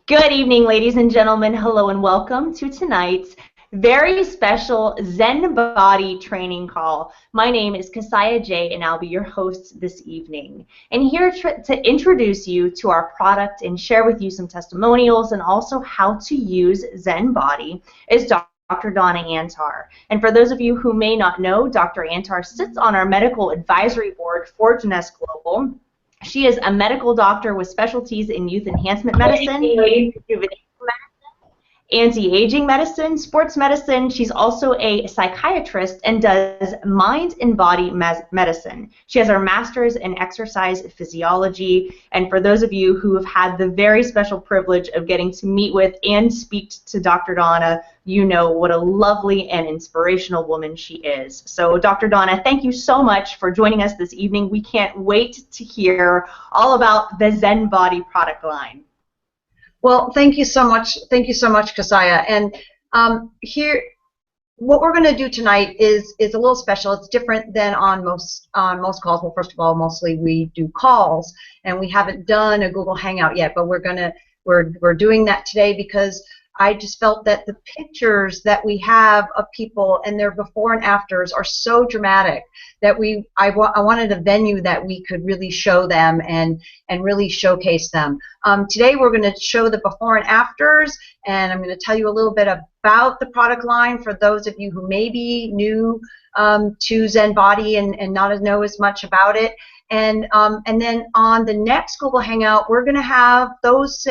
Good evening, ladies and gentlemen. Hello and welcome to tonight's very special Zen Body training call. My name is Kasaya J, and I'll be your host this evening. And here to introduce you to our product and share with you some testimonials and also how to use Zen Body is Dr. Donna Antarr. And for those of you who may not know, Dr. Antarr sits on our medical advisory board for Jeunesse Global. She is a medical doctor with specialties in youth enhancement medicine, rejuvenation medicine, anti-aging medicine, sports medicine. She's also a psychiatrist and does mind and body medicine. She has her master's in exercise physiology. And for those of you who have had the very special privilege of getting to meet with and speak to Dr. Donna, you know what a lovely and inspirational woman she is. So Dr. Donna, thank you so much for joining us this evening. We can't wait to hear all about the Zen Body product line. Well, thank you so much. Thank you so much, Kasaya. And here, what we're going to do tonight is a little special. It's different than on most calls. Well, first of all, mostly we do calls, and we haven't done a Google Hangout yet. But we're doing that today because I just felt that the pictures that we have of people and their before and afters are so dramatic that I wanted a venue that we could really show them and really showcase them. Today we're going to show the before and afters, and I'm going to tell you a little bit about the product line for those of you who may be new to Zen Body and not know as much about it. And then on the next Google Hangout, we're going to have those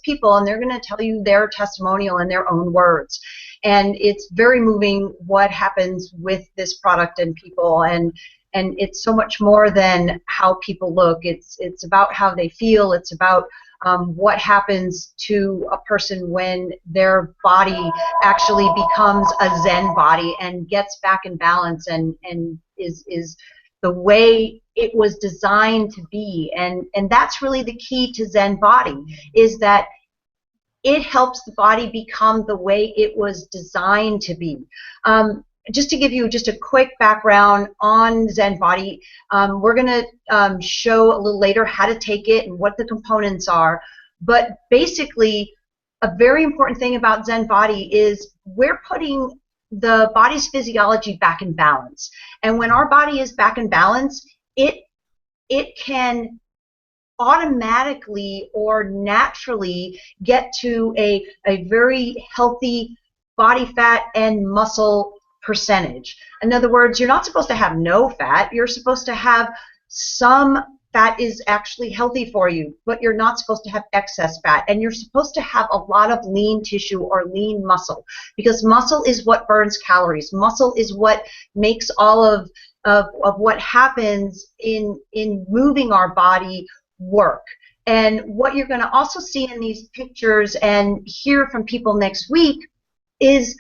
people, and they're going to tell you their testimonial in their own words. And it's very moving what happens with this product and people, and it's so much more than how people look. It's about how they feel. It's about what happens to a person when their body actually becomes a Zen body and gets back in balance and is the way it was designed to be. And that's really the key to Zen Body, is that it helps the body become the way it was designed to be. Just to give you just a quick background on Zen Body, we're going to show a little later how to take it and what the components are. But basically, a very important thing about Zen Body is we're putting the body's physiology back in balance. And when our body is back in balance, it can automatically or naturally get to a very healthy body fat and muscle percentage. In other words, you're not supposed to have no fat. You're supposed to have some fat is actually healthy for you, but you're not supposed to have excess fat. And you're supposed to have a lot of lean tissue or lean muscle, because muscle is what burns calories. Muscle is what makes all of what happens in moving our body work. And what you're going to also see in these pictures and hear from people next week is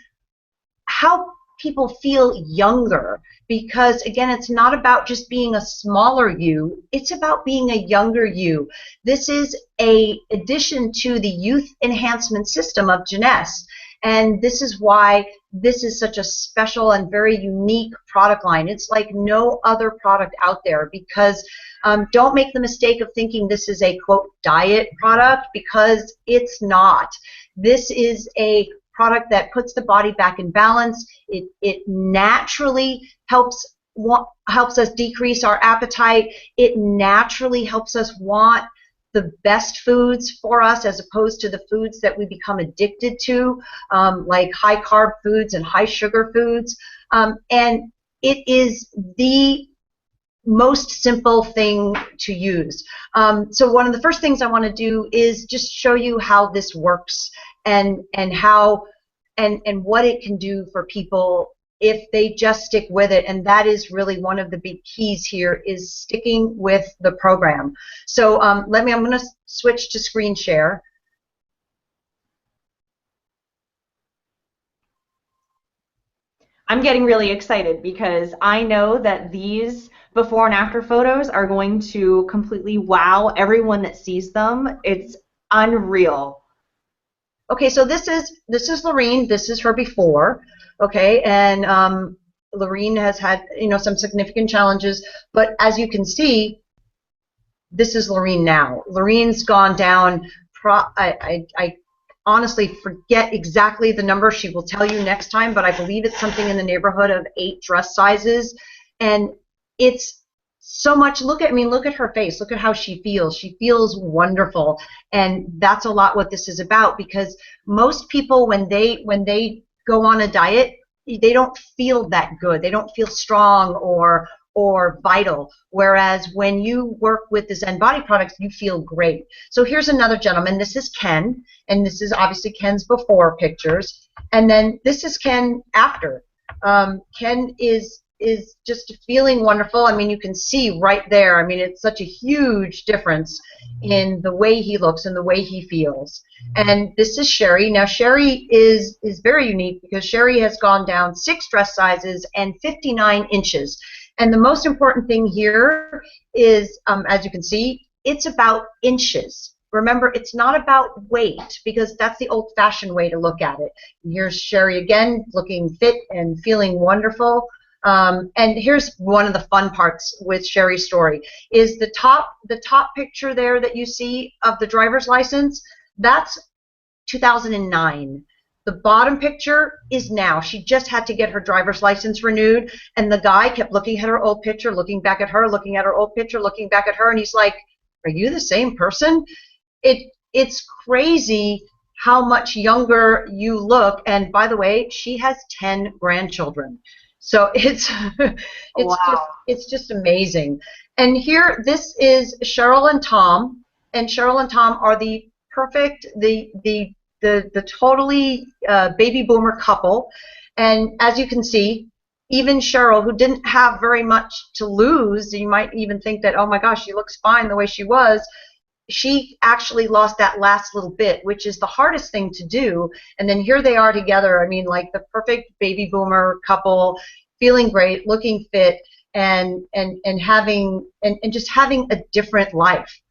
how people feel younger, because again, it's not about just being a smaller you, it's about being a younger you. This is a addition to the youth enhancement system of Jeunesse, and this is why this is such a special and very unique product line. It's like no other product out there, because don't make the mistake of thinking this is a quote diet product, because it's not. This is a product that puts the body back in balance. It naturally helps us decrease our appetite. It naturally helps us want the best foods for us, as opposed to the foods that we become addicted to, like high carb foods and high sugar foods. And it is the most simple thing to use. So one of the first things I want to do is just show you how this works and how and what it can do for people if they just stick with it. And that is really one of the big keys here, is sticking with the program. So I'm going to switch to screen share. I'm getting really excited because I know that these before and after photos are going to completely wow everyone that sees them. It's unreal. Okay, so this is Lorene. This is her before. Okay, and Lorene has had some significant challenges, but as you can see, this is Lorene now. Lorene's gone down I honestly forget exactly the number. She will tell you next time, but I believe it's something in the neighborhood of 8 dress sizes. And it's so much. Look at her face. Look at how she feels. She feels wonderful. And that's a lot what this is about, because most people, when they go on a diet, they don't feel that good. They don't feel strong or vital. Whereas when you work with the Zen Body products, you feel great. So here's another gentleman. This is Ken, and this is obviously Ken's before pictures, and then this is Ken after. Ken is just feeling wonderful. I mean, you can see right there. I mean, it's such a huge difference in the way he looks and the way he feels. And this is Sherry. Now, Sherry is very unique because Sherry has gone down 6 dress sizes and 59 inches. And the most important thing here is, as you can see, it's about inches. Remember, it's not about weight, because that's the old-fashioned way to look at it. Here's Sherry again, looking fit and feeling wonderful. And here's one of the fun parts with Sherry's story is the top picture there that you see of the driver's license. That's 2009. The bottom picture is now. She just had to get her driver's license renewed, and the guy kept looking at her old picture, looking back at her, looking at her old picture, looking back at her, and he's like, "Are you the same person?" It's crazy how much younger you look. And by the way, she has 10 grandchildren. So it's just amazing. And here, this is Cheryl and Tom, and Cheryl and Tom are the perfect, the totally baby boomer couple. And as you can see, even Cheryl, who didn't have very much to lose, you might even think that, oh my gosh, she looks fine the way she was, she actually lost that last little bit, which is the hardest thing to do. And then here they are together. I mean, like the perfect baby boomer couple, feeling great, looking fit, and just having a different life.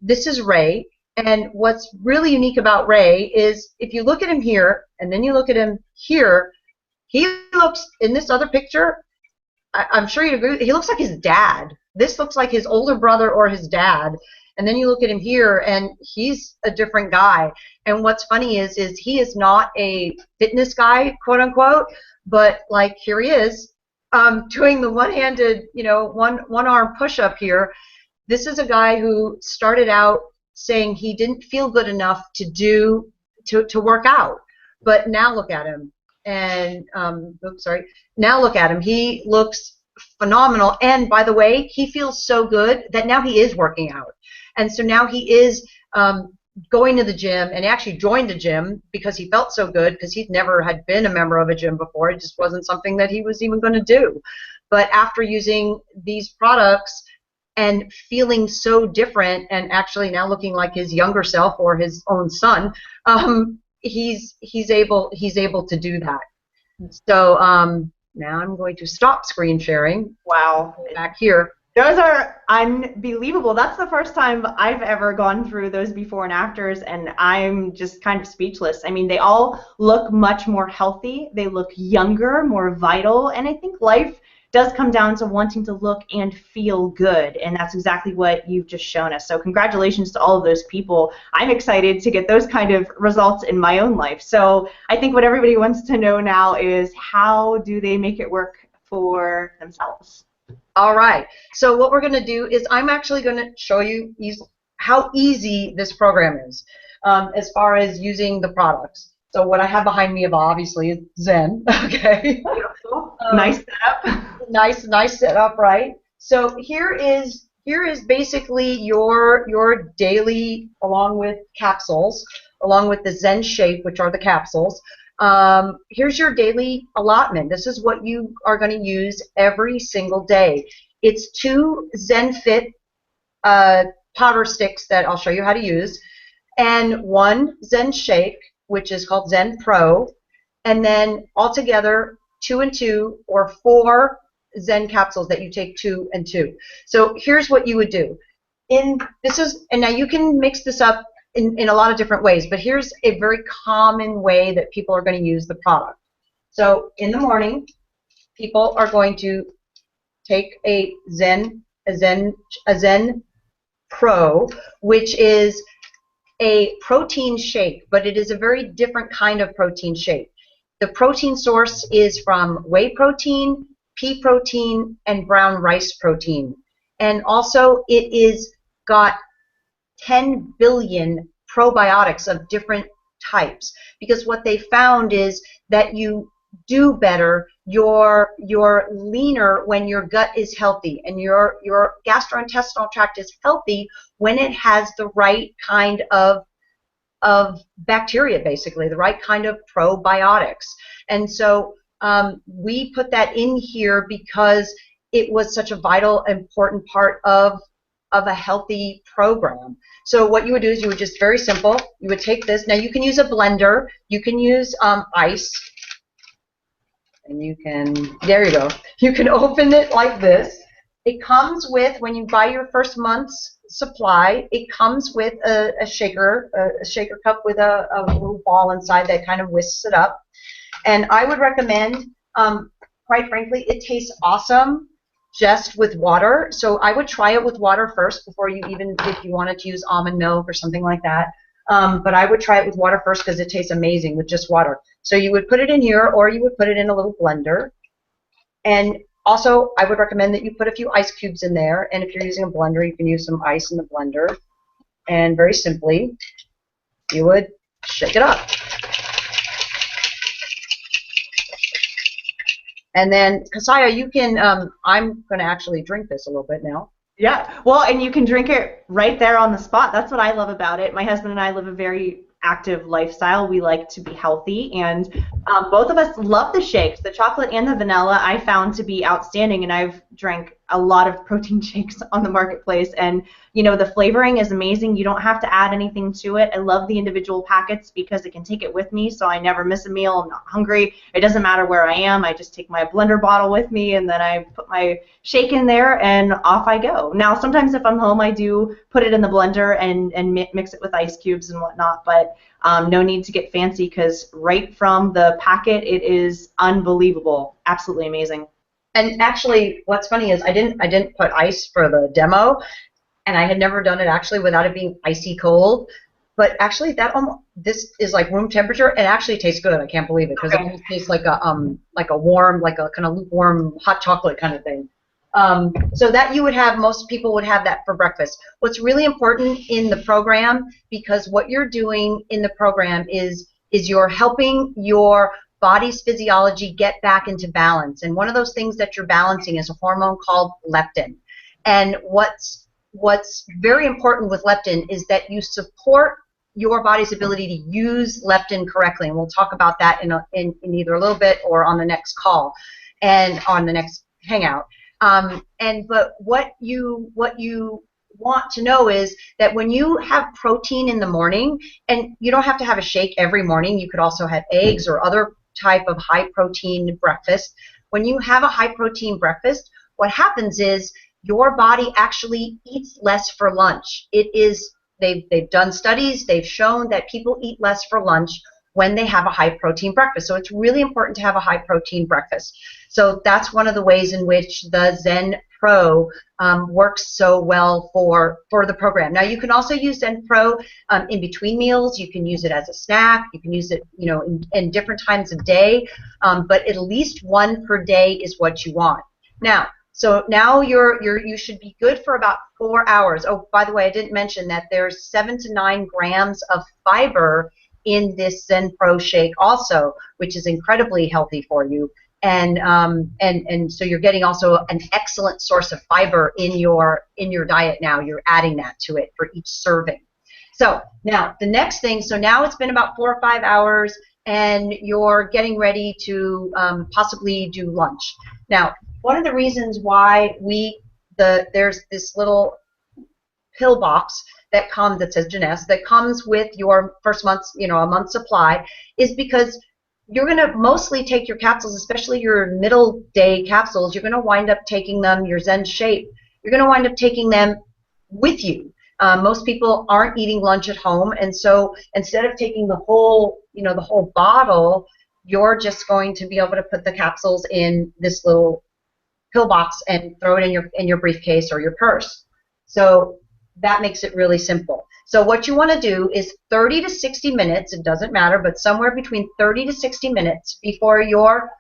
This is Ray. And what's really unique about Ray is if you look at him here and then you look at him here, he looks, in this other picture, I'm sure you'd agree, he looks like his dad. This looks like his older brother or his dad. And then you look at him here and he's a different guy. And what's funny is he is not a fitness guy, quote unquote, but like here he is doing the one-handed, one-arm push-up here. This is a guy who started out saying he didn't feel good enough to work out, but now look at him. And now look at him. He looks phenomenal. And by the way, he feels so good that now he is working out. And so now he is going to the gym, and actually joined the gym because he felt so good, because he never had been a member of a gym before. It just wasn't something that he was even going to do. But after using these products and feeling so different, and actually now looking like his younger self or his own son, he's able to do that. So now I'm going to stop screen sharing. Wow. Back here. Those are unbelievable. That's the first time I've ever gone through those before and afters, and I'm just kind of speechless. I mean, they all look much more healthy. They look younger, more vital, and I think life does come down to wanting to look and feel good, and that's exactly what you've just shown us. So congratulations to all of those people. I'm excited to get those kind of results in my own life. So I think what everybody wants to know now is, how do they make it work for themselves? All right. So what we're going to do is I'm actually going to show you how easy this program is as far as using the products. So what I have behind me, obviously, is Zen. Okay. Nice setup. Nice setup, right? So here is basically your daily, along with capsules, along with the Zen Shape, which are the capsules. Here's your daily allotment. This is what you are going to use every single day. It's 2 Zen Fit powder sticks that I'll show you how to use, and 1 Zen Shake, which is called Zen Pro, and then altogether 2 and 2 or 4 Zen capsules that you take 2 and 2. So here's what you would do. And now you can mix this up in a lot of different ways, but here's a very common way that people are going to use the product. So in the morning, people are going to take a Zen Pro, which is a protein shake, but it is a very different kind of protein shake. The protein source is from whey protein, pea protein, and brown rice protein. And also it is got 10 billion probiotics of different types, because what they found is that you do better, you're leaner when your gut is healthy, and your gastrointestinal tract is healthy when it has the right kind of bacteria, basically the right kind of probiotics. And so we put that in here because it was such a vital, important part of a healthy program. So what you would do is you would just, very simple, you would take this. Now you can use a blender, you can use ice, and you can, there you go. You can open it like this. It comes with, when you buy your first month's supply, it comes with a shaker cup with a little ball inside that kind of whisks it up. And I would recommend, quite frankly, it tastes awesome just with water. So I would try it with water first before you, even if you wanted to use almond milk or something like that. But I would try it with water first because it tastes amazing with just water. So you would put it in here, or you would put it in a little blender. And also, I would recommend that you put a few ice cubes in there. And if you're using a blender, you can use some ice in the blender. And very simply, you would shake it up. And then, Kasaya, you can, I'm going to actually drink this a little bit now. Yeah, well, and you can drink it right there on the spot. That's what I love about it. My husband and I live a very active lifestyle. We like to be healthy, and both of us love the shakes. The chocolate and the vanilla I found to be outstanding, and I've drank a lot of protein shakes on the marketplace, and you know, the flavoring is amazing. You don't have to add anything to it. I love the individual packets because I can take it with me, so I never miss a meal. I'm not hungry. It doesn't matter where I am. I just take my blender bottle with me, and then I put my shake in there, and off I go. Now, sometimes if I'm home, I do put it in the blender and mix it with ice cubes and whatnot, but no need to get fancy because right from the packet, it is unbelievable. Absolutely amazing. And actually, what's funny is I didn't put ice for the demo, and I had never done it actually without it being icy cold. But actually, this is like room temperature, and it actually tastes good. I can't believe it because it almost tastes like a warm, like a kind of lukewarm hot chocolate kind of thing. So that you would have, most people would have that for breakfast. What's really important in the program, because what you're doing in the program is you're helping your body's physiology get back into balance. And one of those things that you're balancing is a hormone called leptin. And what's very important with leptin is that you support your body's ability to use leptin correctly. And we'll talk about that in either a little bit or on the next call and on the next hangout. But what you want to know is that when you have protein in the morning, and you don't have to have a shake every morning, you could also have eggs or other type of high protein breakfast. When you have a high protein breakfast, what happens is your body actually eats less for lunch. They've done studies, they've shown that people eat less for lunch when they have a high protein breakfast. So it's really important to have a high protein breakfast. So that's one of the ways in which the Zen Pro works so well for the program. Now you can also use Zen Pro in between meals. You can use it as a snack. You can use it, in different times of day. But at least one per day is what you want. So now you should be good for about 4 hours. Oh, by the way, I didn't mention that there's 7 to 9 grams of fiber in this Zen Pro shake also, which is incredibly healthy for you. And so you're getting also an excellent source of fiber in your diet now. You're adding that to it for each serving. So now the next thing, so now it's been about 4 or 5 hours and you're getting ready to possibly do lunch. Now, one of the reasons why there's this little pill box that says Jeunesse, that comes with your first month's, a month's supply, is because you're going to mostly take your capsules, especially your middle day capsules, you're going to wind up taking them, your Zen Shape, you're going to wind up taking them with you. Most people aren't eating lunch at home, and so instead of taking the whole bottle, you're just going to be able to put the capsules in this little pill box and throw it in your briefcase or your purse. So that makes it really simple. So what you want to do is 30 to 60 minutes, it doesn't matter, but somewhere between 30 to 60 minutes before your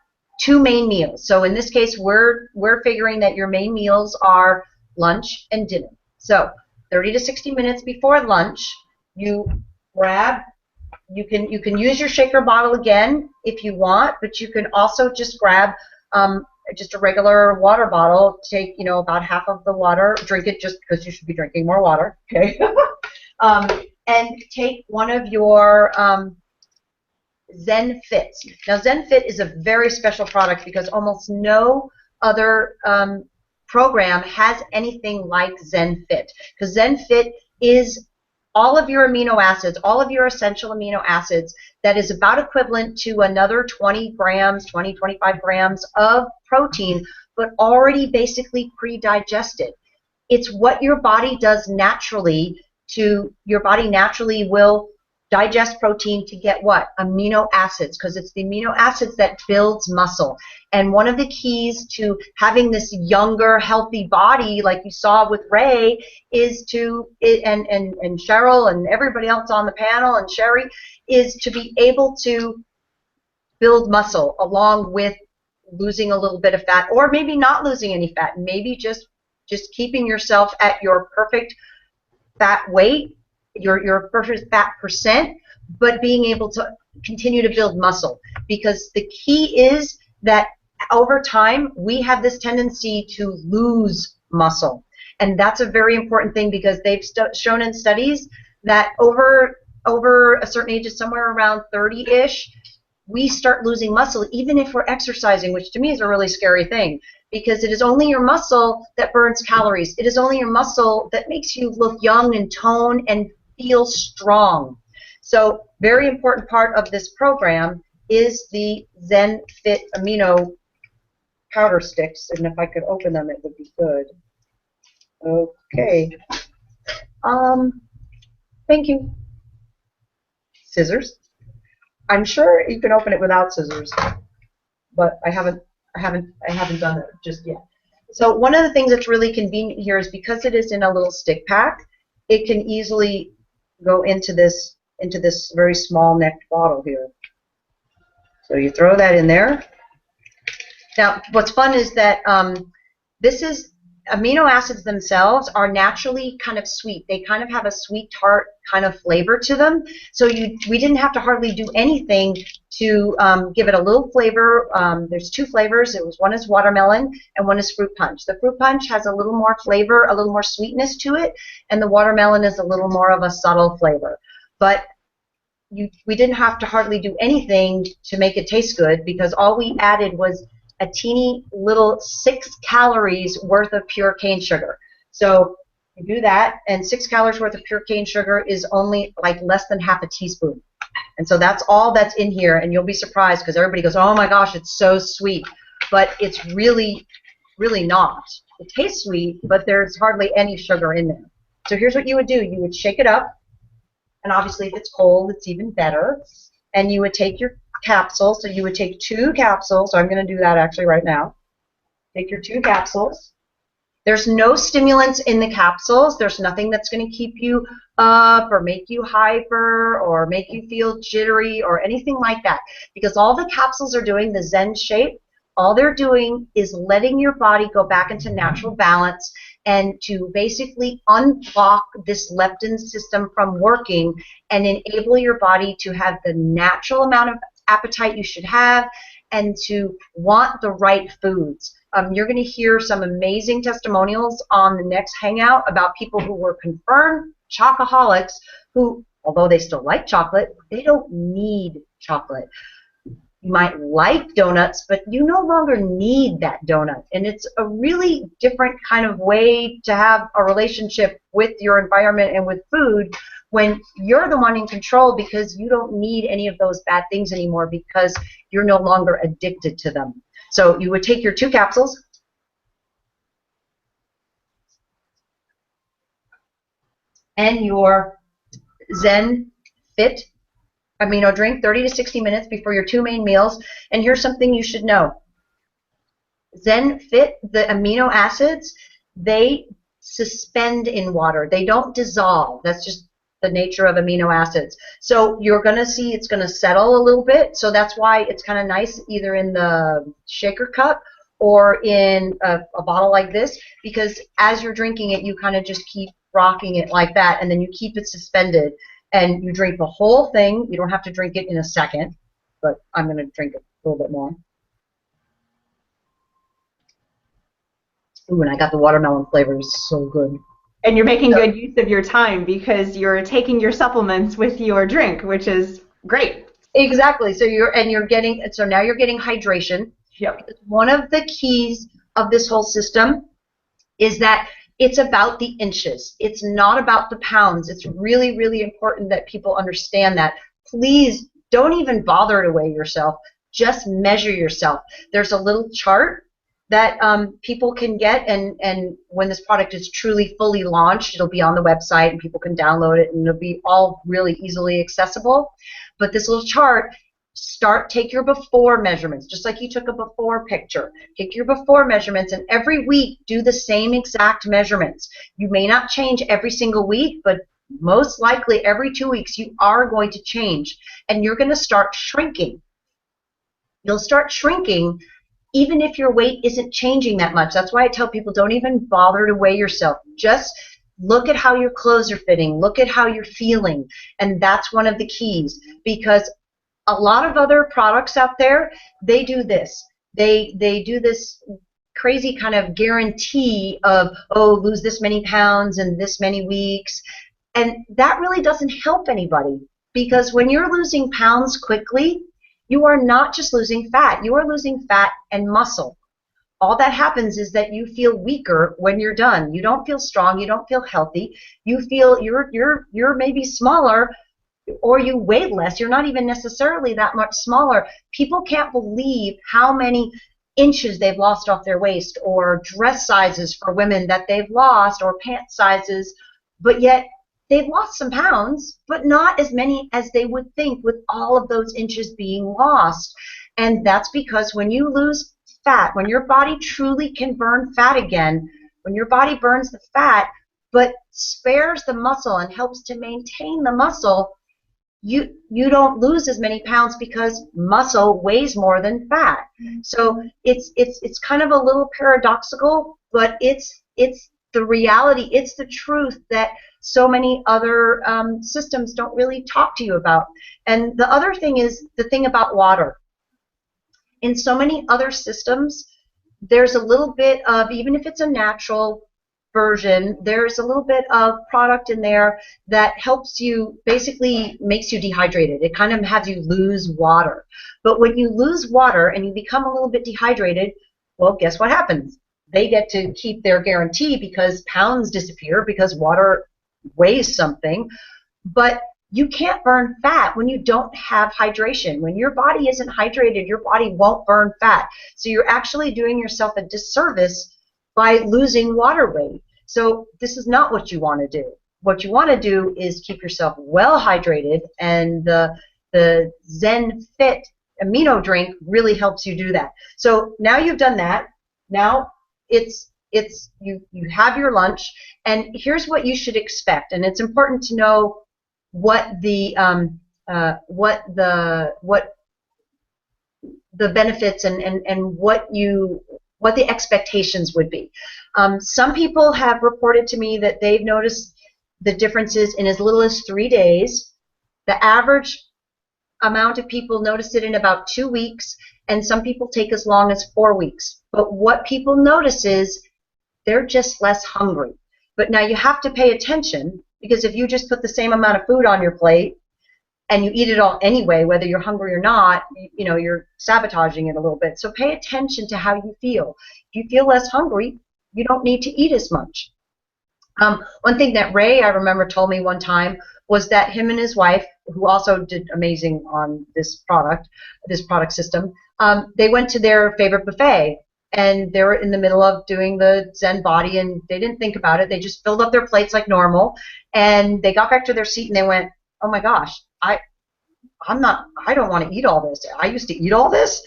two main meals. So in this case, we're figuring that your main meals are lunch and dinner. So 30 to 60 minutes before lunch, you grab, you can use your shaker bottle again if you want, but you can also just grab just a regular water bottle, take, about half of the water, drink it just because you should be drinking more water, okay? And take one of your Zen Fits. Now, Zen Fit is a very special product because almost no other program has anything like Zen Fit, because Zen Fit is all of your amino acids, all of your essential amino acids, that is about equivalent to another 20 grams, 20, 25 grams of protein, but already basically pre-digested. It's what your body does naturally. Your body naturally will digest protein to get what? Amino acids, because it's the amino acids that builds muscle. And one of the keys to having this younger, healthy body, like you saw with Ray, is and Cheryl and everybody else on the panel, and Sherry, is to be able to build muscle along with losing a little bit of fat, or maybe not losing any fat, maybe just keeping yourself at your perfect fat weight, your perfect fat percent, but being able to continue to build muscle. Because the key is that over time, we have this tendency to lose muscle. And that's a very important thing, because they've shown in studies that over a certain age, somewhere around 30-ish, we start losing muscle even if we're exercising, which to me is a really scary thing, because it is only your muscle that burns calories. It is only your muscle that makes you look young and tone and feel strong. So very important part of this program is the Zen Fit amino powder sticks, and if I could open them, it would be good. Okay. Thank you. Scissors. I'm sure you can open it without scissors, but I haven't done it just yet. So one of the things that's really convenient here is because it is in a little stick pack, it can easily go into this very small necked bottle here. So you throw that in there. Now, what's fun is that amino acids themselves are naturally kind of sweet. They kind of have a sweet tart kind of flavor to them. So we didn't have to hardly do anything to give it a little flavor. There's two flavors. One is watermelon and one is fruit punch. The fruit punch has a little more flavor, a little more sweetness to it, and the watermelon is a little more of a subtle flavor. But we didn't have to hardly do anything to make it taste good, because all we added was a teeny little 6 calories worth of pure cane sugar. So you do that, and 6 calories worth of pure cane sugar is only like less than half a teaspoon. And so that's all that's in here, and you'll be surprised because everybody goes, oh my gosh, it's so sweet. But it's really, really not. It tastes sweet, but there's hardly any sugar in there. So here's what you would do. You would shake it up, and obviously if it's cold, it's even better. And you would take your capsules, so you would take 2 capsules, so I'm going to do that actually right now. Take your 2 capsules. There's no stimulants in the capsules. There's nothing that's going to keep you up or make you hyper or make you feel jittery or anything like that, because all the capsules are doing, the Zen shape, all they're doing is letting your body go back into natural balance and to basically unblock this leptin system from working and enable your body to have the natural amount of appetite you should have and to want the right foods. You're going to hear some amazing testimonials on the next hangout about people who were confirmed chocoholics who, although they still like chocolate, they don't need chocolate. You might like donuts, but you no longer need that donut. And it's a really different kind of way to have a relationship with your environment and with food when you're the one in control, because you don't need any of those bad things anymore because you're no longer addicted to them. So you would take your 2 capsules, and your Zen Fit amino drink 30 to 60 minutes before your 2 main meals. And here's something you should know. Zen Fit, the amino acids, they suspend in water. They don't dissolve. That's just the nature of amino acids. So you're going to see it's going to settle a little bit. So that's why it's kind of nice either in the shaker cup or in a bottle like this, because as you're drinking it, you kind of just keep rocking it like that, and then you keep it suspended, and you drink the whole thing. You don't have to drink it in a second, but I'm going to drink it a little bit more. Ooh, and I got the watermelon flavor. It's so good. And you're making good use of your time because you're taking your supplements with your drink, which is great. Exactly. So now you're getting hydration. Yep. One of the keys of this whole system is that it's about the inches. It's not about the pounds. It's really, really important that people understand that. Please don't even bother to weigh yourself. Just measure yourself. There's a little chart that people can get, and when this product is truly fully launched, it'll be on the website and people can download it, and it'll be all really easily accessible. But this little chart, take your before measurements, just like you took a before picture. Take your before measurements, and every week do the same exact measurements. You may not change every single week, but most likely every 2 weeks you are going to change, and you're going to start shrinking. You'll start shrinking even if your weight isn't changing that much. That's why I tell people, don't even bother to weigh yourself. Just look at how your clothes are fitting. Look at how you're feeling. And that's one of the keys, because a lot of other products out there, they do this. They do this crazy kind of guarantee of, oh, lose this many pounds in this many weeks. And that really doesn't help anybody, because when you're losing pounds quickly, you are not just losing fat. You are losing fat and muscle. All that happens is that you feel weaker when you're done. You don't feel strong. You don't feel healthy. You feel you're maybe smaller, or you weigh less. You're not even necessarily that much smaller. People can't believe how many inches they've lost off their waist, or dress sizes for women that they've lost, or pant sizes, but yet they've lost some pounds, but not as many as they would think with all of those inches being lost. And that's because when you lose fat, when your body truly can burn fat again, when your body burns the fat but spares the muscle and helps to maintain the muscle, you don't lose as many pounds, because muscle weighs more than fat. So it's kind of a little paradoxical, but it's the reality. It's the truth that so many other systems don't really talk to you about. And the other thing is the thing about water. In so many other systems, there's a little bit of, even if it's a natural version, there's a little bit of product in there that helps you, basically makes you dehydrated. It kind of has you lose water. But when you lose water and you become a little bit dehydrated, well, guess what happens? They get to keep their guarantee, because pounds disappear because water weighs something. But you can't burn fat when you don't have hydration. When your body isn't hydrated, your body won't burn fat. So you're actually doing yourself a disservice by losing water weight. So this is not what you want to do. What you want to do is keep yourself well hydrated, and the Zen Fit amino drink really helps you do that. So now you've done that. Now you have your lunch, and here's what you should expect. And it's important to know what the benefits and what the expectations would be. Some people have reported to me that they've noticed the differences in as little as 3 days. The average amount of people notice it in about 2 weeks, and some people take as long as 4 weeks. But what people notice is they're just less hungry. But now you have to pay attention, because if you just put the same amount of food on your plate and you eat it all anyway, whether you're hungry or not, you're sabotaging it a little bit. So pay attention to how you feel. If you feel less hungry, you don't need to eat as much. One thing that Ray, I remember, told me one time was that him and his wife, who also did amazing on this product system, they went to their favorite buffet, and they were in the middle of doing the Zen Body, and they didn't think about it. They just filled up their plates like normal, and they got back to their seat and they went, oh my gosh, I don't want to eat all this. I used to eat all this.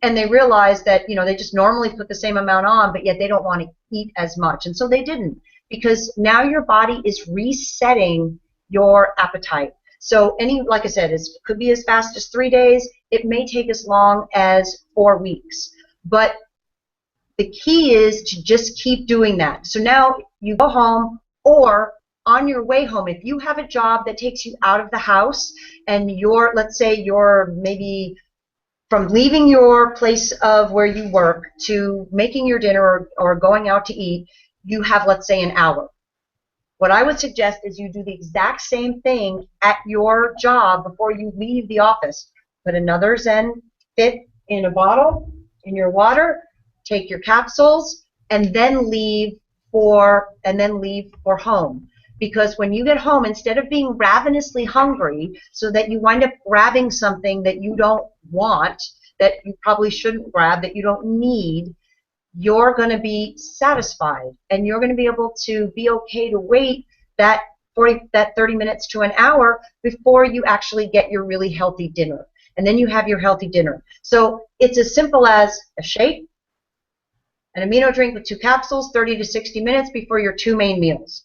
And they realized that, they just normally put the same amount on, but yet they don't want to eat as much. And so they didn't. because now your body is resetting your appetite. So like I said, it could be as fast as 3 days. It may take as long as 4 weeks. But the key is to just keep doing that. So now you go home, or on your way home, if you have a job that takes you out of the house and let's say you're maybe from leaving your place of where you work to making your dinner or going out to eat, you have, let's say, an hour. What I would suggest is you do the exact same thing at your job before you leave the office. Put another Zen Fit in a bottle, in your water, take your capsules, and then leave for home. Because when you get home, instead of being ravenously hungry so that you wind up grabbing something that you don't want, that you probably shouldn't grab, that you don't need, you're going to be satisfied, and you're going to be able to be okay to wait that 30 minutes to an hour before you actually get your really healthy dinner. And then you have your healthy dinner. So it's as simple as a shake, an amino drink with 2 capsules, 30 to 60 minutes before your 2 main meals.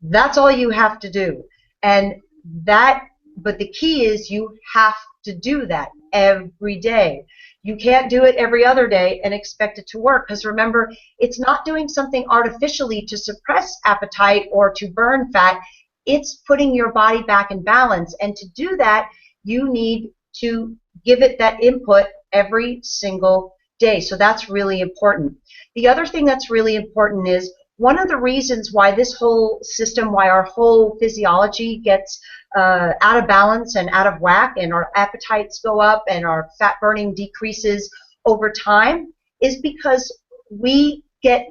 That's all you have to do. But the key is you have to do that every day. You can't do it every other day and expect it to work, because remember, it's not doing something artificially to suppress appetite or to burn fat. It's putting your body back in balance. And to do that, you need to give it that input every single day. So that's really important. The other thing that's really important is one of the reasons why this whole system, why our whole physiology gets out of balance and out of whack, and our appetites go up and our fat burning decreases over time, is because we get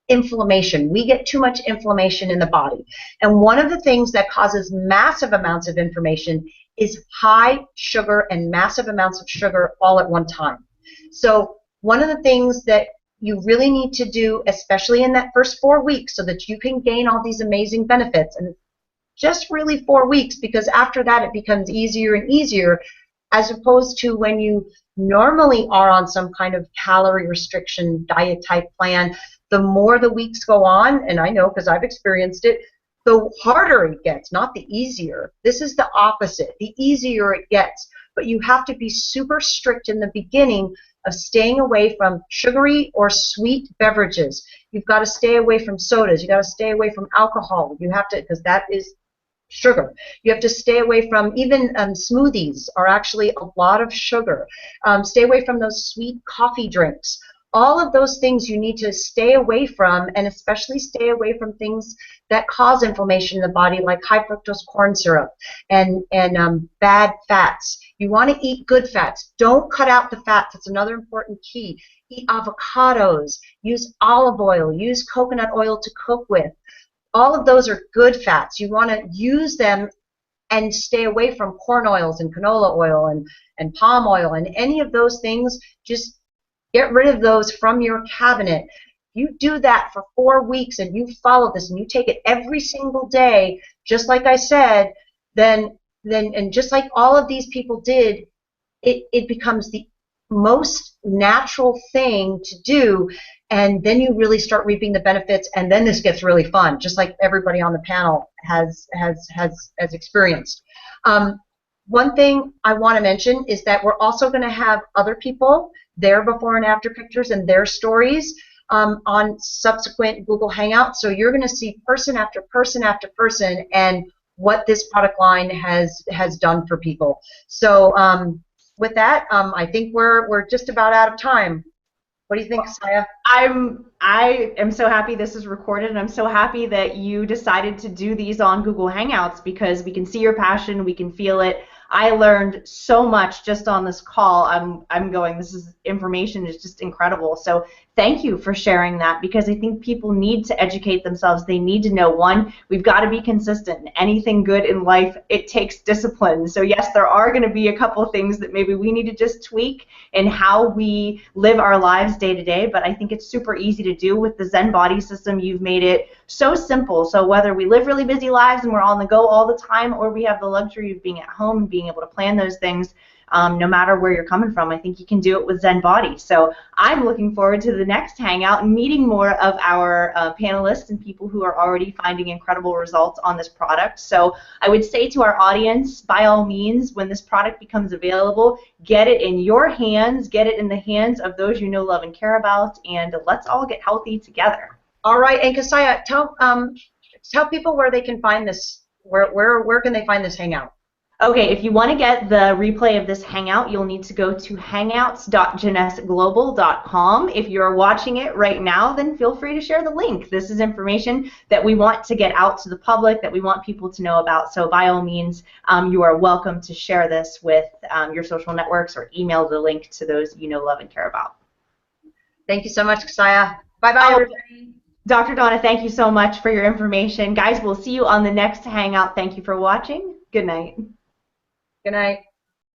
inflammation. We get too much inflammation in the body. And one of the things that causes massive amounts of inflammation is high sugar and massive amounts of sugar all at one time. So one of the things that you really need to do, especially in that first 4 weeks, so that you can gain all these amazing benefits, and just really 4 weeks, because after that it becomes easier and easier, as opposed to when you normally are on some kind of calorie restriction diet type plan. The more the weeks go on, and I know because I've experienced it, the harder it gets, not the easier. This is the opposite. The easier it gets, but you have to be super strict in the beginning of staying away from sugary or sweet beverages. You've got to stay away from sodas. You've got to stay away from alcohol. You have to, because that is sugar. You have to stay away from even smoothies are actually a lot of sugar. Stay away from those sweet coffee drinks. All of those things you need to stay away from, and especially stay away from things that cause inflammation in the body, like high fructose corn syrup and bad fats. You want to eat good fats. Don't cut out the fats. That's another important key. Eat avocados. Use olive oil. Use coconut oil to cook with. All of those are good fats. You want to use them and stay away from corn oils and canola oil and palm oil and any of those things. Just get rid of those from your cabinet. You do that for 4 weeks and you follow this and you take it every single day, just like I said, then and just like all of these people did, it becomes the most natural thing to do, and then you really start reaping the benefits, and then this gets really fun, just like everybody on the panel has experienced. One thing I want to mention is that we're also going to have other people, their before and after pictures and their stories on subsequent Google Hangouts. So you're going to see person after person after person and what this product line has done for people. So with that, I think we're just about out of time. What do you think, Saya? I am so happy this is recorded, and I'm so happy that you decided to do these on Google Hangouts, because we can see your passion, we can feel it. I learned so much just on this call. I'm going, this is information is just incredible. So thank you for sharing that, because I think people need to educate themselves. They need to know, one, we've got to be consistent. Anything good in life, it takes discipline. So yes, there are going to be a couple things that maybe we need to just tweak in how we live our lives day to day, but I think it's super easy to do with the Zen Body system. You've made it so simple. So whether we live really busy lives and we're on the go all the time, or we have the luxury of being at home and being able to plan those things, no matter where you're coming from. I think you can do it with Zen Bodi. So I'm looking forward to the next hangout and meeting more of our panelists and people who are already finding incredible results on this product. So I would say to our audience, by all means, when this product becomes available, get it in your hands, get it in the hands of those you know, love, and care about, and let's all get healthy together. All right, and Kasaya, tell people where they can find this. Where can they find this hangout? Okay, if you want to get the replay of this hangout, you'll need to go to hangouts.jeunesseglobal.com. If you're watching it right now, then feel free to share the link. This is information that we want to get out to the public, that we want people to know about. So by all means, you are welcome to share this with your social networks or email the link to those you know, love, and care about. Thank you so much, Kasaya. Bye-bye, everybody. Dr. Donna, thank you so much for your information. Guys, we'll see you on the next hangout. Thank you for watching. Good night. Good night.